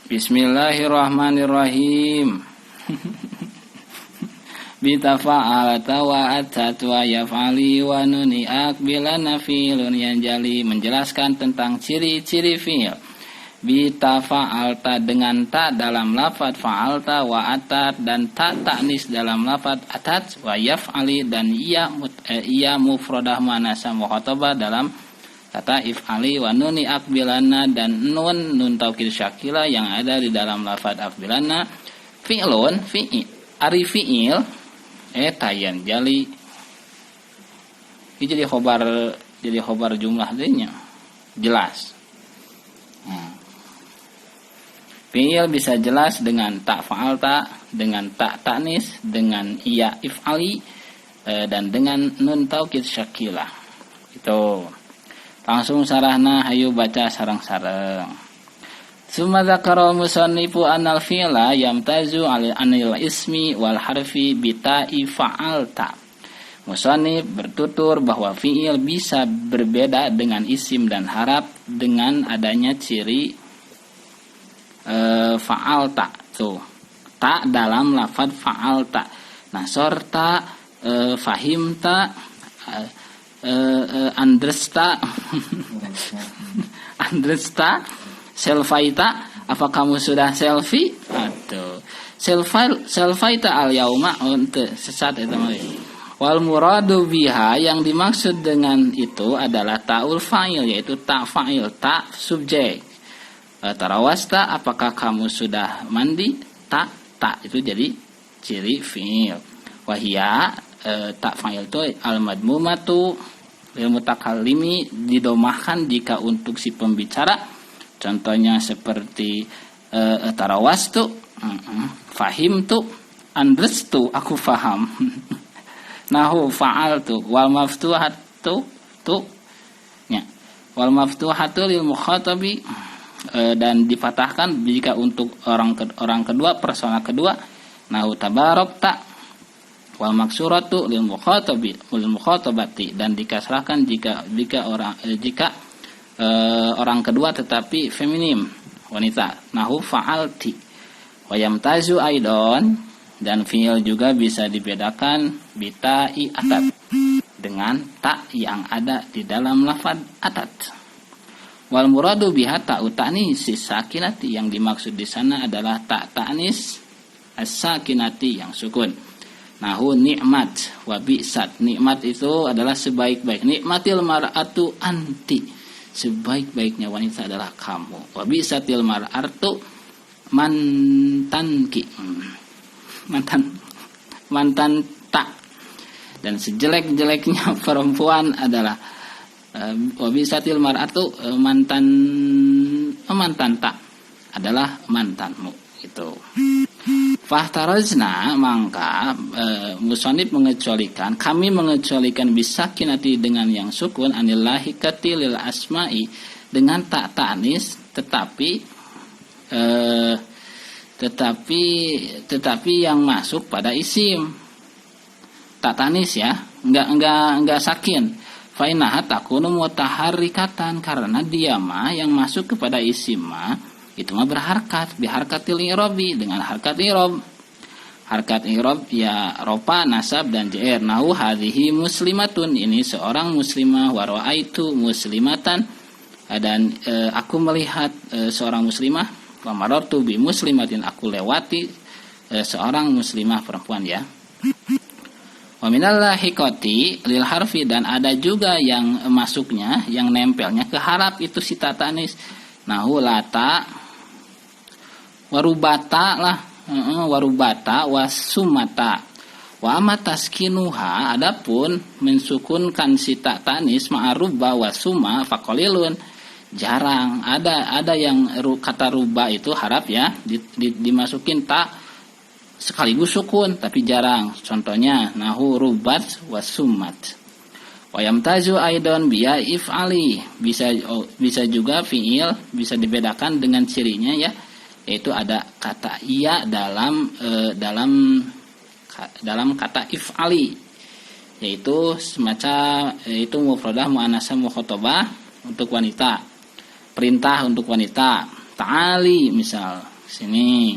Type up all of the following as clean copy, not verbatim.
Bismillahirrahmanirrahim. Bitafa'alata wa atat wa yaf'ali wa nuni akbilana fi'lun yanjali, menjelaskan tentang ciri-ciri fi'il. Bitafa'alta dengan ta dalam lafaz fa'alta wa atat, dan ta ta'nis dalam lafaz atat, wa yaf'ali dan iya mufradah muannats mukhatabah dalam kata if'ali, wa nuni akbilana dan nun taukid syakila yang ada di dalam lafaz akbilana. Fi'lun fi'il ari fi'il tayan jali jadi khobar jumlah denya jelas. Fi'il bisa jelas dengan ta fa'alta, dengan ta ta'nis, dengan iya if'ali, dan dengan nun taukid syakila. Itu langsung sarahna hayu baca sareng-sareng. Summa dzakara musannifu anal fi'la yamtazu anil ismi wal harfi bita'i fa'alta. Musannif bertutur bahwa fi'il bisa berbeda dengan isim dan haraf dengan adanya ciri fa'alta. Tuh, ta dalam lafaz fa'alta. Nasorta, fahimta, andresta, andresta, selfaita, apa kamu sudah selfie? Aduh, selfaita al yauma untuk sesat itu mah. Wal muradu biha, yang dimaksud dengan itu adalah ta'ul fa'il, yaitu ta fa'il, ta subjek. Tarawasta, apakah kamu sudah mandi? Ta itu jadi ciri fi'il. Wahia ta fa'il itu al-madmumatu lil mutakallimi, didomahkan jika untuk si pembicara. Contohnya seperti tarawastu, fahimtu, andrestu, aku faham. Nahu fa'altu, wal maftuhatu tu ya. Wal maftuhatu lil mukhatabi, dan dipatahkan jika untuk orang kedua, persona kedua. Nahu tabarakta, wal maksuratu lil mukhatabati, dan dikasrahkan jika orang kedua tetapi feminim, wanita. Nahu fa'alti. Wa yamtazu aidon, dan fi'il juga bisa dibedakan bita'i atat, dengan ta yang ada di dalam lafaz atat. Wal muradu biha ta'u ta'nis sakinati, yang dimaksud di sana adalah ta ta'nis as-sakinati yang sukun. Nahu nikmat wa bi'sat. Nikmat itu adalah sebaik-baik. Nikmatil mar'atu anti, sebaik-baiknya wanita adalah kamu. Wa bi'satil mar'atu mantanki, mantan tak. Dan sejelek-jeleknya perempuan adalah wa bi'satil mar'atu mantan tak adalah mantanmu. Itu. Fahtarazna, maka musannif mengecualikan, kami mengecualikan bisakinati dengan yang sukun, anillahi katilil asma'i, dengan tak ta'nis, tetapi yang masuk pada isim. Tak ta'nis ya, enggak sakin. Fa innaha takunu mutaharrikatan, karena dia mah yang masuk kepada isim mah itu mah berharkat, biharkatil i'rabi, dengan harkat i'rab. Harkat i'rab ya ropa, nasab dan jr. Nahu hadhihi muslimatun, ini seorang muslimah, wa ra'aitu muslimatan, dan aku melihat seorang muslimah, wa marartu bi muslimatin, aku lewati seorang muslimah perempuan ya. Wa minal lahiqati lil harfi, dan ada juga yang masuknya, yang nempelnya ke harap itu si tatanis. Nahu lata warubata lah, warubata wasumata. Wa amataskinuha, adapun mensukunkan si tanis ma'arubba wasuma faqalilun, jarang. Ada yang kata ruba itu harap ya dimasukin ta sekaligus sukun, tapi jarang. Contohnya nahu rubat wasumat. Wa yamtazu aidon biya if'ali, bisa juga fi'il bisa dibedakan dengan cirinya ya, yaitu ada kata iya dalam kata if'ali, yaitu semacam itu mufradah muannats mukhatabah untuk wanita, perintah untuk wanita. Ta'ali misal, Sini.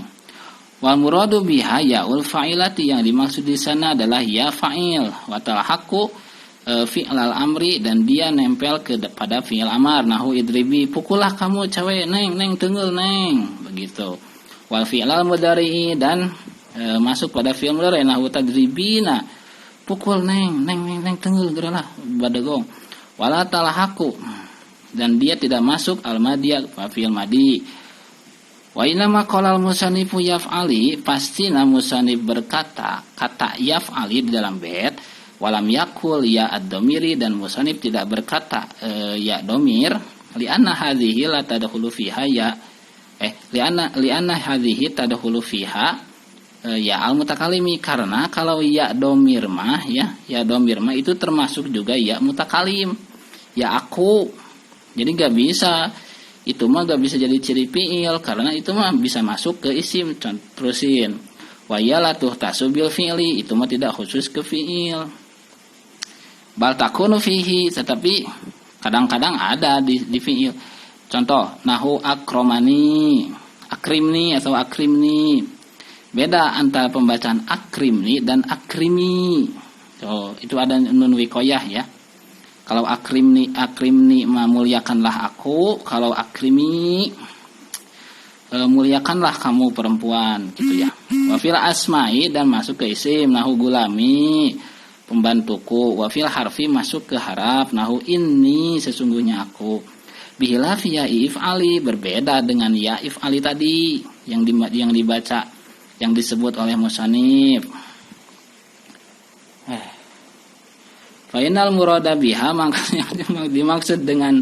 Wal muradu biha yaul fa'ilati, yang dimaksud di sana adalah ya fa'il wa talhaqu fi'lal amri, dan dia nempel pada fi'il amar. Nahu idribi, pukullah kamu cewek, neng tenggel neng, begitu. Wal fi'lal mudhari'i, dan masuk pada fi'il mudhari'. Nahu tadribina, pukul neng tenggel geralah badagong. Wala talhaqu, dan dia tidak masuk al madiyah fi'il madi. Wa inama qalal musannifu yaf'ali, pasti musanif berkata kata yaf'ali di dalam bait, walam yakul ya ad-dhamiri, dan musanif tidak berkata ya domir, li'anna hadhihi la tadkhulu fiha ya li'anna hadhihi tadkhulu fiha ya al-mutakalimi, karena kalau ya domir mah itu termasuk juga ya mutakalim, ya aku. Jadi gak bisa, itu mah gak bisa jadi ciri fi'il, karena itu mah bisa masuk ke isim. Terusin, wa yalatuh tasubil fi'li, itu mah tidak khusus ke fi'il. Bal takunu fihi, tetapi kadang-kadang ada di fi'il. Contoh, nahu akromani, akrimni atau akrimni. Beda antara pembacaan akrimni dan akrimi. So, itu ada nun wikoyah ya. Kalau akrimni muliakanlah aku, kalau akrimi muliakanlah kamu perempuan, gitu ya. Wa fil asma'i, dan masuk ke isim, nahu gulami, pembantuku. Wa fil harfi, masuk ke haraf, nahu inni, sesungguhnya aku. Bihilafi ya if'ali, berbeda dengan ya if'ali tadi yang dibaca, yang disebut oleh musannif. Fainal murada biha, makanya dimaksud dengan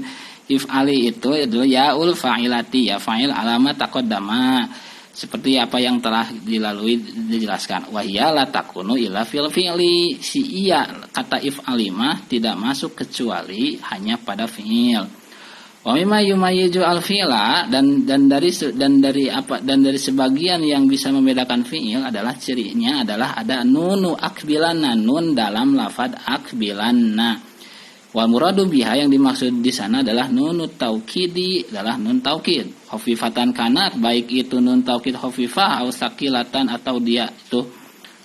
if'ali itu adalah yaul fa'ilati, ya fa'il alamat taqaddama, seperti apa yang telah dijelaskan. Wa hiya la takunu illa fil fi'li, si iya kata if'ali mah tidak masuk kecuali hanya pada fi'il. Wa mimma yumayyizu al-fi'la, dan dari sebagian yang bisa membedakan fi'il adalah cirinya adalah ada nunu akbilanna, nun dalam lafaz akbilanna. Wal muradu biha, yang dimaksud di sana adalah nunu taukidi, adalah nun taukid. Khafifatan kanat, baik itu nun taukid khafifah atau sakilatan, atau dia itu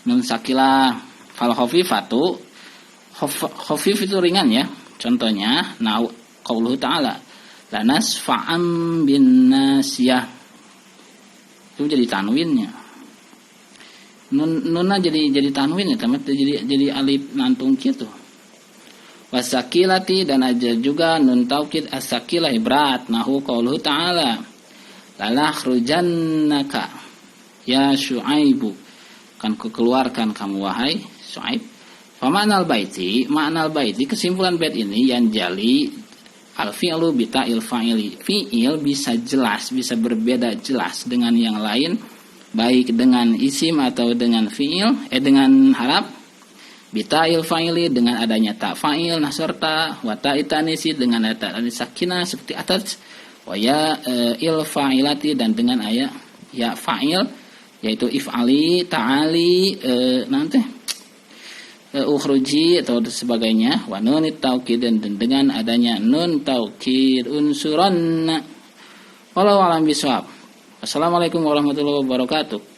nun sakilah. Fal khafifatu, khafif itu ringan ya. Contohnya qauluhu ta'ala, lanas fa'am bin nasiyah, itu jadi tanwinnya. Nunna jadi tanwin ya, teman, jadi alif nantung gitu. Wasakilati, dan aja juga nun taukid as-sakilah berat. Nahu qauluhu ta'ala, lanahrujannaka ya Syuaibu, kan keluarkan kamu wahai Syuaib. Fa ma'nal baiti, kesimpulan bait ini yang jali al-fi'lu bita'il fa'ili, fi'il bisa jelas, bisa berbeda jelas dengan yang lain, baik dengan isim atau dengan fi'il, dengan harap. Bita'il fa'ili, dengan adanya ta fa'il naserta, wa ta'itanisi, dengan ada ta'anis sakinah seperti atas, wa ya il fa'ilati, dan dengan ayat ya fa'il, yaitu if'ali, ta'ali, ukhruji atau sebagainya. Wa nunit taukid, dan dengan adanya nun taukid unsuranna. Wallahu a'lam bishawab. Assalamualaikum warahmatullahi wabarakatuh.